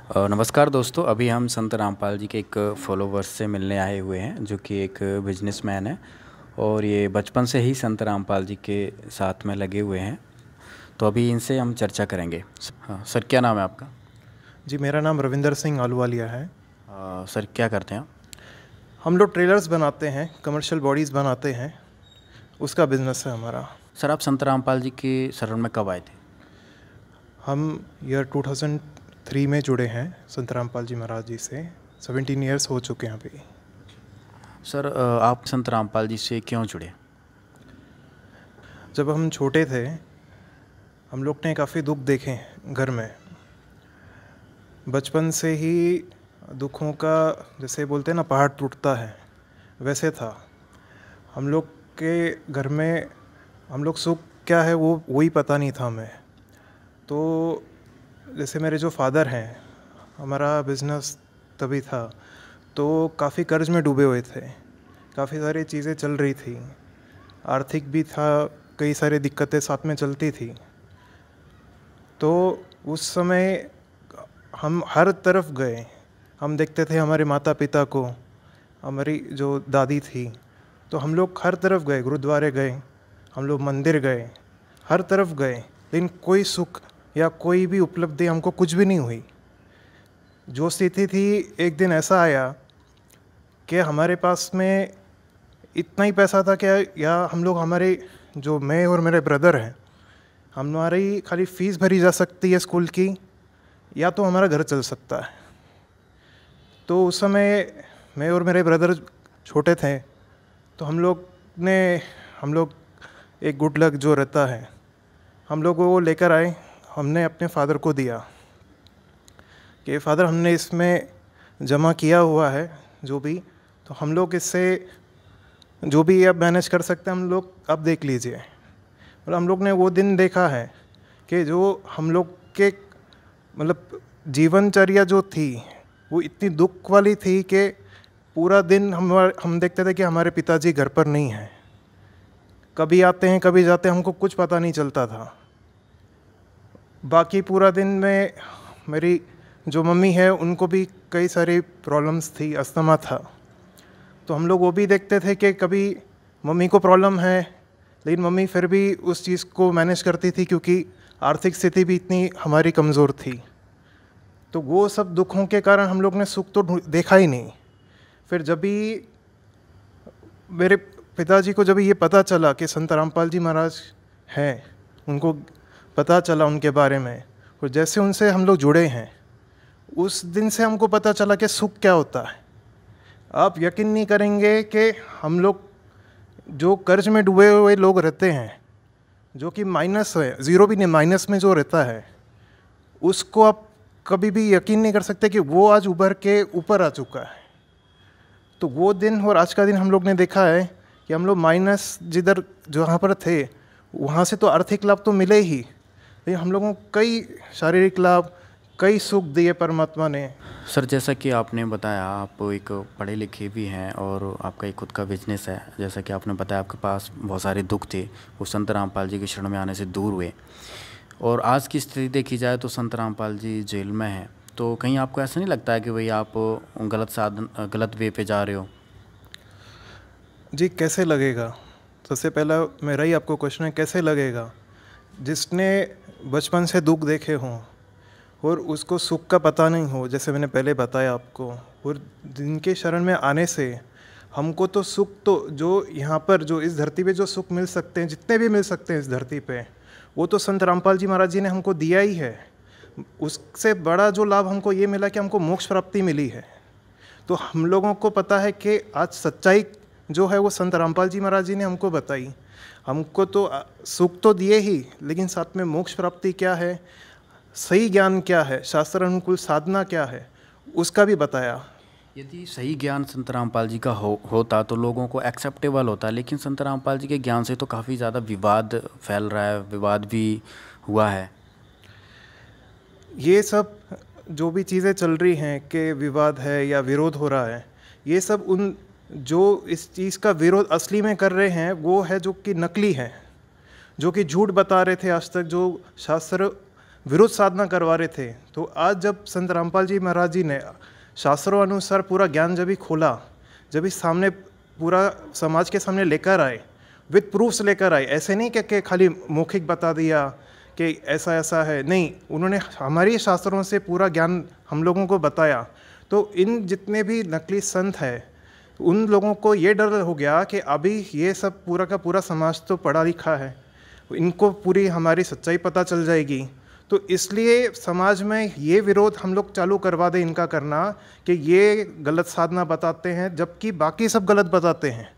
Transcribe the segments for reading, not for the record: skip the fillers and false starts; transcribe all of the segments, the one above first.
नमस्कार दोस्तों, अभी हम संत रामपाल जी के एक फॉलोवर्स से मिलने आए हुए हैं जो कि एक बिजनेसमैन है और ये बचपन से ही संत रामपाल जी के साथ में लगे हुए हैं। तो अभी इनसे हम चर्चा करेंगे। हाँ सर, क्या नाम है आपका? जी, मेरा नाम रविंदर सिंह आलूवालिया है। सर क्या करते हैं आप? हम लोग ट्रेलर्स बनाते हैं, कमर्शियल बॉडीज़ बनाते हैं, उसका बिज़नेस है हमारा। सर आप संत रामपाल जी के शरण में कब आए थे? हम ईयर 2003 में जुड़े हैं संत रामपाल जी महाराज जी से। 17 ईयर्स हो चुके हैं अभी। सर आप संत रामपाल जी से क्यों जुड़े? जब हम छोटे थे, हम लोग ने काफ़ी दुख देखे हैं घर में। बचपन से ही दुखों का, जैसे बोलते हैं ना, पहाड़ टूटता है, वैसे था। हम लोग के घर में हम लोग सुख क्या है वो वही पता नहीं था हमें। तो जैसे मेरे जो फादर हैं, हमारा बिज़नेस तभी था, तो काफ़ी कर्ज में डूबे हुए थे। काफ़ी सारी चीज़ें चल रही थी, आर्थिक भी था, कई सारी दिक्कतें साथ में चलती थी। तो उस समय हम हर तरफ गए। हम देखते थे हमारे माता पिता को, हमारी जो दादी थी, तो हम लोग हर तरफ गए, गुरुद्वारे गए, हम लोग मंदिर गए, हर तरफ गए, लेकिन कोई सुख या कोई भी उपलब्धि हमको कुछ भी नहीं हुई। जो स्थिति थी, एक दिन ऐसा आया कि हमारे पास में इतना ही पैसा था क्या, या हम लोग, हमारे जो मैं और मेरे ब्रदर हैं, हमारी खाली फ़ीस भरी जा सकती है स्कूल की, या तो हमारा घर चल सकता है। तो उस समय मैं और मेरे ब्रदर छोटे थे, तो हम लोग एक गुड लक जो रहता है, हम लोग वो लेकर आए। हमने अपने फादर को दिया कि फादर, हमने इसमें जमा किया हुआ है जो भी, तो हम लोग इससे जो भी अब मैनेज कर सकते हैं, हम लोग अब देख लीजिए। और हम लोग ने वो दिन देखा है कि जो हम लोग के मतलब जीवनचर्या जो थी वो इतनी दुख वाली थी कि पूरा दिन हम देखते थे कि हमारे पिताजी घर पर नहीं हैं, कभी आते हैं कभी जाते हैं, हमको कुछ पता नहीं चलता था। बाकी पूरा दिन में मेरी जो मम्मी है, उनको भी कई सारी प्रॉब्लम्स थी, अस्थमा था, तो हम लोग वो भी देखते थे कि कभी मम्मी को प्रॉब्लम है, लेकिन मम्मी फिर भी उस चीज़ को मैनेज करती थी क्योंकि आर्थिक स्थिति भी इतनी हमारी कमज़ोर थी। तो वो सब दुखों के कारण हम लोग ने सुख तो देखा ही नहीं। फिर जब भी मेरे पिताजी को जब ये पता चला कि संत रामपाल जी महाराज हैं, उनको पता चला उनके बारे में, और जैसे उनसे हम लोग जुड़े हैं, उस दिन से हमको पता चला कि सुख क्या होता है। आप यकीन नहीं करेंगे कि हम लोग जो कर्ज में डूबे हुए लोग रहते हैं, जो कि माइनस है, ज़ीरो भी नहीं, माइनस में जो रहता है, उसको आप कभी भी यकीन नहीं कर सकते कि वो आज उभर के ऊपर आ चुका है। तो वो दिन और आज का दिन हम लोग ने देखा है कि हम लोग माइनस जिधर जहाँ पर थे, वहाँ से तो आर्थिक लाभ तो मिले ही, लेकिन हम लोगों को कई शारीरिक लाभ, कई सुख दिए परमात्मा ने। सर जैसा कि आपने बताया, आप एक पढ़े लिखे भी हैं और आपका एक खुद का बिजनेस है। जैसा कि आपने बताया आपके पास बहुत सारे दुख थे, वो संत रामपाल जी के शरण में आने से दूर हुए। और आज की स्थिति देखी जाए तो संत रामपाल जी जेल में हैं, तो कहीं आपको ऐसा नहीं लगता है कि भाई आप गलत वे पे जा रहे हो? जी, कैसे लगेगा? सबसे पहला मेरा ही आपको क्वेश्चन है, कैसे लगेगा? जिसने बचपन से दुख देखे हों और उसको सुख का पता नहीं हो, जैसे मैंने पहले बताया आपको, और जिनके शरण में आने से हमको तो सुख, तो जो यहाँ पर, जो इस धरती पे जो सुख मिल सकते हैं, जितने भी मिल सकते हैं इस धरती पे, वो तो संत रामपाल जी महाराज जी ने हमको दिया ही है। उससे बड़ा जो लाभ हमको ये मिला कि हमको मोक्ष प्राप्ति मिली है। तो हम लोगों को पता है कि आज सच्चाई जो है वो संत रामपाल जी महाराज जी ने हमको बताई। हमको तो सुख तो दिए ही, लेकिन साथ में मोक्ष प्राप्ति क्या है, सही ज्ञान क्या है, शास्त्र अनुकूल साधना क्या है, उसका भी बताया। यदि सही ज्ञान संत रामपाल जी का होता तो लोगों को एक्सेप्टेबल होता, लेकिन संत रामपाल जी के ज्ञान से तो काफ़ी ज़्यादा विवाद फैल रहा है, विवाद भी हुआ है। ये सब जो भी चीज़ें चल रही हैं कि विवाद है या विरोध हो रहा है, ये सब उन जो इस चीज़ का विरोध असली में कर रहे हैं वो है जो कि नकली है, जो कि झूठ बता रहे थे आज तक, जो शास्त्र विरुद्ध साधना करवा रहे थे। तो आज जब संत रामपाल जी महाराज जी ने शास्त्रों अनुसार पूरा ज्ञान जब ही खोला, जब ही सामने पूरा समाज के सामने लेकर आए, विद प्रूफ्स लेकर आए, ऐसे नहीं कि खाली मौखिक बता दिया कि ऐसा ऐसा है, नहीं, उन्होंने हमारी शास्त्रों से पूरा ज्ञान हम लोगों को बताया। तो इन जितने भी नकली संत हैं, उन लोगों को ये डर हो गया कि अभी ये सब पूरा का पूरा समाज तो पढ़ा लिखा है, इनको पूरी हमारी सच्चाई पता चल जाएगी। तो इसलिए समाज में ये विरोध हम लोग चालू करवा दें इनका करना कि ये गलत साधना बताते हैं, जबकि बाकी सब गलत बताते हैं।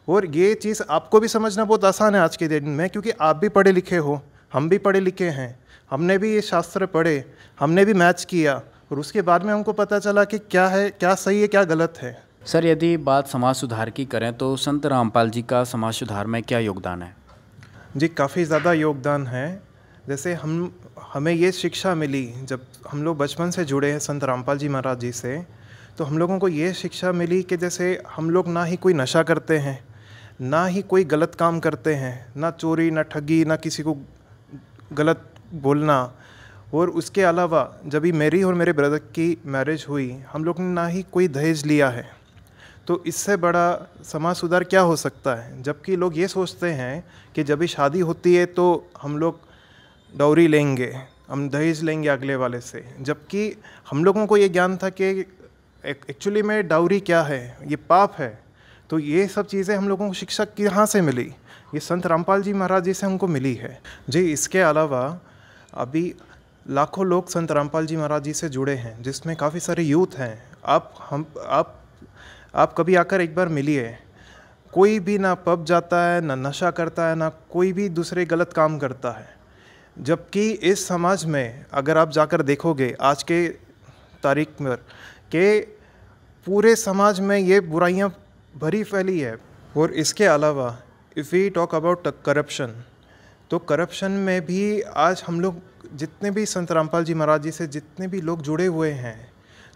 और ये चीज़ आपको भी समझना बहुत आसान है आज के दिन में, क्योंकि आप भी पढ़े लिखे हो, हम भी पढ़े लिखे हैं, हमने भी ये शास्त्र पढ़े, हमने भी मैच किया, और उसके बाद में हमको पता चला कि क्या है, क्या सही है, क्या गलत है। सर, यदि बात समाज सुधार की करें तो संत रामपाल जी का समाज सुधार में क्या योगदान है? जी, काफ़ी ज़्यादा योगदान है। जैसे हमें ये शिक्षा मिली, जब हम लोग बचपन से जुड़े हैं संत रामपाल जी महाराज जी से, तो हम लोगों को ये शिक्षा मिली कि जैसे हम लोग ना ही कोई नशा करते हैं, ना ही कोई गलत काम करते हैं, ना चोरी, ना ठगी, ना किसी को गलत बोलना। और उसके अलावा जब भी मेरी और मेरे ब्रदर की मैरिज हुई, हम लोग ने ना ही कोई दहेज लिया है। तो इससे बड़ा समाज सुधार क्या हो सकता है? जबकि लोग ये सोचते हैं कि जब भी शादी होती है तो हम लोग डॉरी लेंगे, हम दहेज लेंगे अगले वाले से, जबकि हम लोगों को ये ज्ञान था कि एक्चुअली में डाउरी क्या है, ये पाप है। तो ये सब चीज़ें हम लोगों को शिक्षा कहाँ से मिली? ये संत रामपाल जी महाराज जी से हमको मिली है। जी, इसके अलावा अभी लाखों लोग संत रामपाल जी महाराज जी से जुड़े हैं, जिसमें काफ़ी सारे यूथ हैं। आप कभी आकर एक बार मिलिए, कोई भी ना पब जाता है, ना नशा करता है, ना कोई भी दूसरे गलत काम करता है। जबकि इस समाज में अगर आप जाकर देखोगे आज के तारीख में कि पूरे समाज में ये बुराइयां भरी फैली है। और इसके अलावा if we talk about corruption, तो करप्शन में भी आज हम लोग जितने भी संत रामपाल जी महाराज जी से जितने भी लोग जुड़े हुए हैं,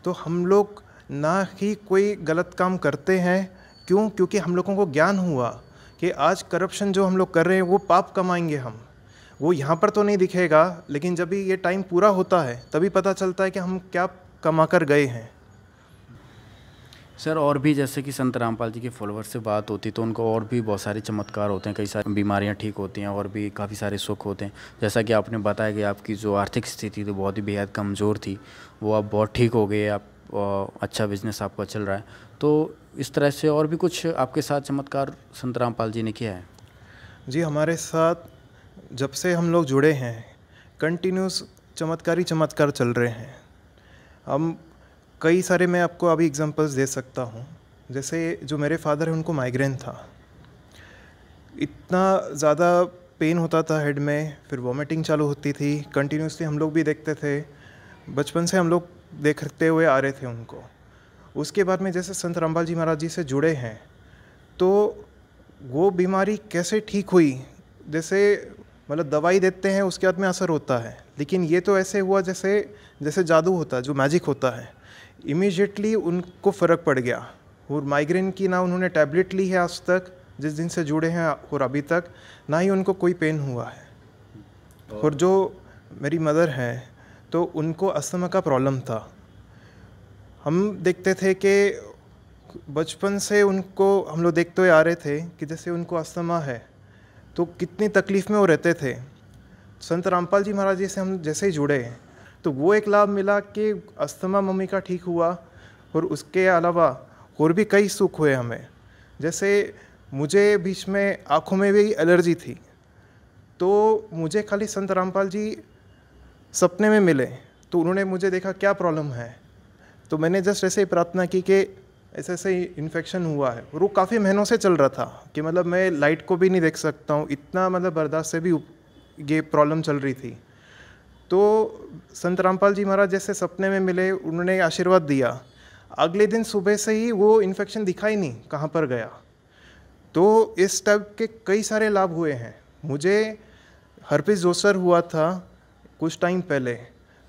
तो हम लोग ना ही कोई गलत काम करते हैं। क्यों? क्योंकि हम लोगों को ज्ञान हुआ कि आज करप्शन जो हम लोग कर रहे हैं वो पाप कमाएंगे हम। वो यहाँ पर तो नहीं दिखेगा, लेकिन जब भी ये टाइम पूरा होता है तभी पता चलता है कि हम क्या कमा कर गए हैं। सर, और भी जैसे कि संत रामपाल जी के फॉलोअर्स से बात होती तो उनको और भी बहुत सारे चमत्कार होते हैं, कई सारी बीमारियां ठीक होती हैं और भी काफ़ी सारे सुख होते हैं। जैसा कि आपने बताया कि आपकी जो आर्थिक स्थिति थी बहुत ही बेहद कमज़ोर थी, वो अब बहुत ठीक हो गई है, आप अच्छा बिजनेस आपका चल रहा है। तो इस तरह से और भी कुछ आपके साथ चमत्कार संत रामपाल जी ने किया है? जी, हमारे साथ जब से हम लोग जुड़े हैं कंटिन्यूस चमत्कार चल रहे हैं। हम कई सारे, मैं आपको अभी एग्जांपल्स दे सकता हूँ। जैसे जो मेरे फादर हैं उनको माइग्रेन था, इतना ज़्यादा पेन होता था हेड में, फिर वॉमिटिंग चालू होती थी कंटिन्यूसली। हम लोग भी देखते थे, बचपन से हम लोग देखते हुए आ रहे थे उनको। उसके बाद में जैसे संत रामपाल जी महाराज जी से जुड़े हैं तो वो बीमारी कैसे ठीक हुई? जैसे मतलब दवाई देते हैं उसके बाद में असर होता है, लेकिन ये तो ऐसे हुआ जैसे जादू होता है, जो मैजिक होता है। इमीडिएटली उनको फ़र्क पड़ गया। और माइग्रेन की ना उन्होंने टैबलेट ली है आज तक, जिस दिन से जुड़े हैं, और अभी तक ना ही उनको कोई पेन हुआ है। और जो मेरी मदर हैं तो उनको अस्थमा का प्रॉब्लम था। हम देखते थे कि बचपन से उनको हम लोग देखते हुए आ रहे थे कि जैसे उनको अस्थमा है तो कितनी तकलीफ़ में वो रहते थे। संत रामपाल जी महाराज जी से हम जैसे ही जुड़े तो वो एक लाभ मिला कि अस्थमा मम्मी का ठीक हुआ, और उसके अलावा और भी कई सुख हुए हमें। जैसे मुझे बीच में आँखों में भी एलर्जी थी, तो मुझे खाली संत रामपाल जी सपने में मिले, तो उन्होंने मुझे देखा क्या प्रॉब्लम है, तो मैंने जस्ट ऐसे ही प्रार्थना की कि ऐसे ऐसे इन्फेक्शन हुआ है। और वो काफ़ी महीनों से चल रहा था कि मतलब मैं लाइट को भी नहीं देख सकता हूँ, इतना मतलब बर्दाश्त से भी ये प्रॉब्लम चल रही थी। तो संत रामपाल जी महाराज जैसे सपने में मिले, उन्होंने आशीर्वाद दिया। अगले दिन सुबह से ही वो इन्फेक्शन दिखा ही नहीं कहाँ पर गया। तो इस टाइप के कई सारे लाभ हुए हैं। मुझे हर्पिस जोस्टर हुआ था कुछ टाइम पहले,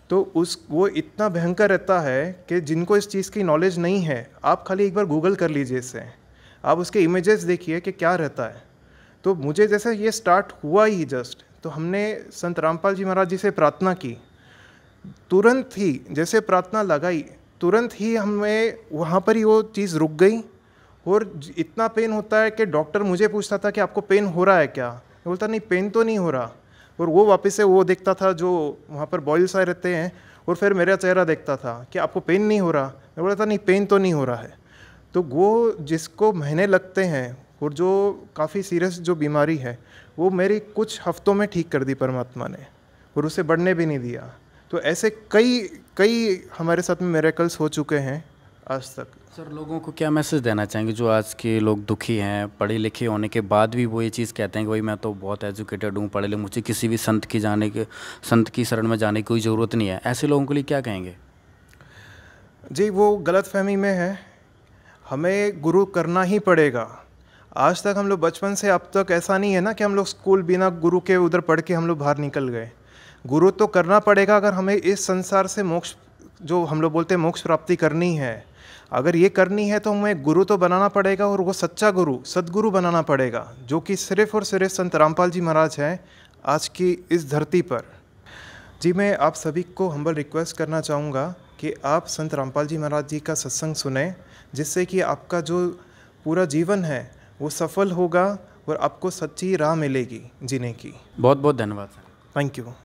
तो वो इतना भयंकर रहता है कि जिनको इस चीज़ की नॉलेज नहीं है, आप खाली एक बार गूगल कर लीजिए इससे, आप उसके इमेजेस देखिए कि क्या रहता है। तो मुझे जैसे ये स्टार्ट हुआ ही जस्ट, तो हमने संत रामपाल जी महाराज जी से प्रार्थना की तुरंत ही जैसे प्रार्थना लगाई, तुरंत ही हमें वहाँ पर ही वो चीज़ रुक गई। और इतना पेन होता है कि डॉक्टर मुझे पूछता था कि आपको पेन हो रहा है क्या, मैं बोलता नहीं पेन तो नहीं हो रहा। और वो वापस से वो देखता था जो वहाँ पर बॉयल्स आए रहते हैं, और फिर मेरा चेहरा देखता था कि आपको पेन नहीं हो रहा, मैं बोलता नहीं पेन तो नहीं हो रहा है। तो वो जिसको महीने लगते हैं और जो काफ़ी सीरियस जो बीमारी है, वो मेरी कुछ हफ्तों में ठीक कर दी परमात्मा ने, और उसे बढ़ने भी नहीं दिया। तो ऐसे कई कई हमारे साथ में मिरेकल्स हो चुके हैं आज तक। सर, लोगों को क्या मैसेज देना चाहेंगे जो आज के लोग दुखी हैं, पढ़े लिखे होने के बाद भी वो ये चीज़ कहते हैं कि भाई मैं तो बहुत एजुकेटेड हूँ, पढ़े लिखे, मुझे किसी भी संत की शरण में जाने की कोई ज़रूरत नहीं है, ऐसे लोगों के लिए क्या कहेंगे? जी, वो गलतफहमी में है। हमें गुरु करना ही पड़ेगा। आज तक हम लोग बचपन से अब तक ऐसा नहीं है ना कि हम लोग स्कूल बिना गुरु के उधर पढ़ के हम लोग बाहर निकल गए। गुरु तो करना पड़ेगा अगर हमें इस संसार से मोक्ष, जो हम लोग बोलते हैं मोक्ष प्राप्ति करनी है। अगर ये करनी है तो हमें गुरु तो बनाना पड़ेगा, और वो सच्चा गुरु, सद्गुरु बनाना पड़ेगा, जो कि सिर्फ़ और सिर्फ संत रामपाल जी महाराज हैं आज की इस धरती पर। जी, मैं आप सभी को हम्बल रिक्वेस्ट करना चाहूँगा कि आप संत रामपाल जी महाराज जी का सत्संग सुने, जिससे कि आपका जो पूरा जीवन है वो सफल होगा और आपको सच्ची राह मिलेगी जीने की। बहुत बहुत धन्यवाद सर। Thank you.